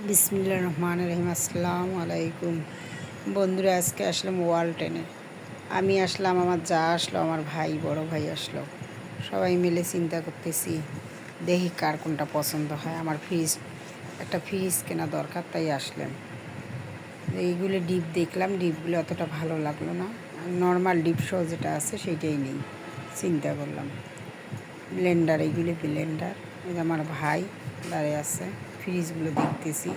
বিসমিল্লাহির রহমানির রহিম। আসসালামু আলাইকুম বন্ধুরা, আজকে আসলাম ওয়ালটনে। আমি আসলাম, আমার যা আসলো, আমার ভাই, বড় ভাই আসলো। সবাই মিলে চিন্তা করতেছি দেখি কার কোনটা পছন্দ হয়। আমার একটা ফ্রিজ কেনা দরকার, তাই আসলাম। এইগুলো ডিপ দেখলাম, ডিপগুলো অতটা ভালো লাগলো না। নর্মাল ডিপ সহ যেটা আছে সেইটাই নেই। চিন্তা করলাম ব্লেন্ডার, এইগুলি ব্লেন্ডার। এই যে আমার ভাই দাঁড়িয়ে আছে, ফ্রিজগুলো দেখতেছি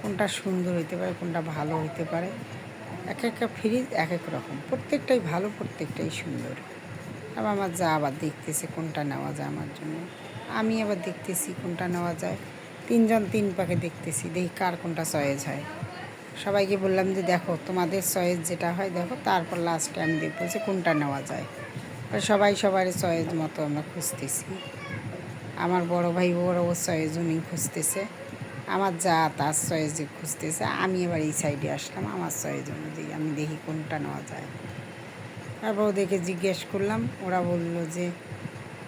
কোনটা সুন্দর হইতে পারে, কোনটা ভালো হইতে পারে। এক একটা ফ্রিজ এক এক রকম, প্রত্যেকটাই ভালো, প্রত্যেকটাই সুন্দর। আমার যা আবার দেখতেছে কোনটা নেওয়া যায় আমার জন্য। আমি আবার দেখতেছি কোনটা নেওয়া যায়। তিনজন তিন পাকে দেখতেছি, দেখি কার কোনটা চয়েস হয়। সবাইকে বললাম যে দেখো তোমাদের চয়েস যেটা হয় দেখো, তারপর লাস্টে আমি দেখবো যে কোনটা নেওয়া যায়। সবাই সবার চয়েস মতো আমরা খুঁজতেছি। আমার বড় ভাই বড় চয়েস উনি খুঁজতেছে, আমার যা তার চয়েস খুঁজতেছে। আমি এবার এই সাইডে আসলাম, আমার চয়েস অনুযায়ী আমি দেখি কোনটা নেওয়া যায়। তারপর ওদেরকে জিজ্ঞেস করলাম, ওরা বলল যে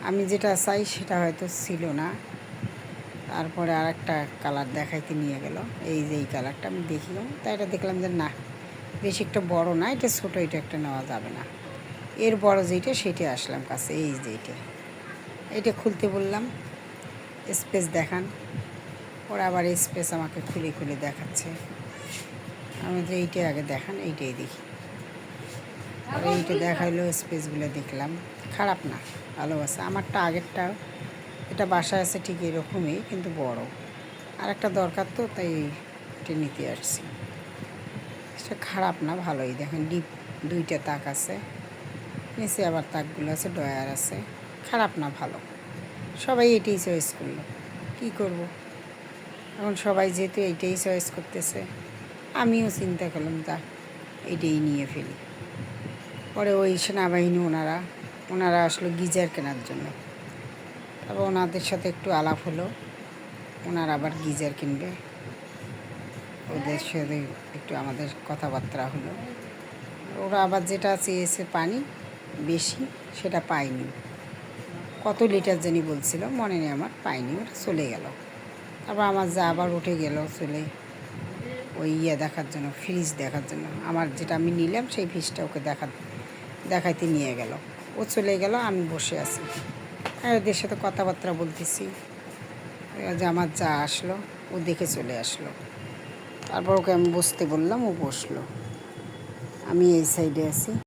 আমি যেটা চাই সেটা হয়তো ছিল না। তারপরে আর একটা কালার দেখাইতে নিয়ে গেল, এই যে এই কালারটা আমি দেখলাম, তাই এটা দেখলাম যে না, বেশি একটা বড় না, এটা ছোটো, এটা একটা নেওয়া যাবে না। এর বড় যেইটা সেটা আসলাম কাছে, এই যে এটা খুলতে বললাম, স্পেস দেখান। ওরা আবার স্পেস আমাকে খুলে খুলে দেখাচ্ছে। আমি যে এইটা আগে দেখান, এইটাই দেখি। আর এইটা দেখাইলো, স্পেসগুলো দেখলাম, খারাপ না, ভালো আছে। আমারটা আগেরটা, এটা বাসায় আছে ঠিক এরকমই, কিন্তু বড়। আর একটা দরকার তো, তাই এটা নিতে আসছি। সেটা খারাপ না, ভালোই। দেখেন ডিপ দুইটা তাক আছে, নিচে আবার তাকগুলো আছে, ডয়ার আছে। খারাপ না, ভালো। সবাই এটাই চয়েস করলো, কী করব। এখন সবাই যেহেতু এইটাই চয়েস করতেছে, আমিও চিন্তা করলাম যা এইটাই নিয়ে ফেলি। পরে ওই সেনাবাহিনী ওনারা আসলো গিজার কেনার জন্য। তারপর ওনাদের সাথে একটু আলাপ হলো, ওনারা আবার গিজার কিনবে, ওদের সাথে একটু আমাদের কথাবার্তা হলো। ওরা আবার যেটা চেয়েছে পানি বেশি, সেটা পাইনি। কত লিটার জানি বলছিল, মনে নেই আমার, পাইনি, ওটা চলে গেল। তারপর আমার যা আবার উঠে গেল চলে ওই দেখার জন্য, ফ্রিজ দেখার জন্য। আমার যেটা আমি নিলাম সেই ফ্রিজটা ওকে দেখাইতে নিয়ে গেল। ও চলে গেল, আমি বসে আছি, আর ওদের সাথে কথাবার্তা বলতেছি। যে আমার যা আসলো, ও দেখে চলে আসলো। তারপর ওকে আমি বসতে বললাম, ও বসলো। আমি এই সাইডে আছি।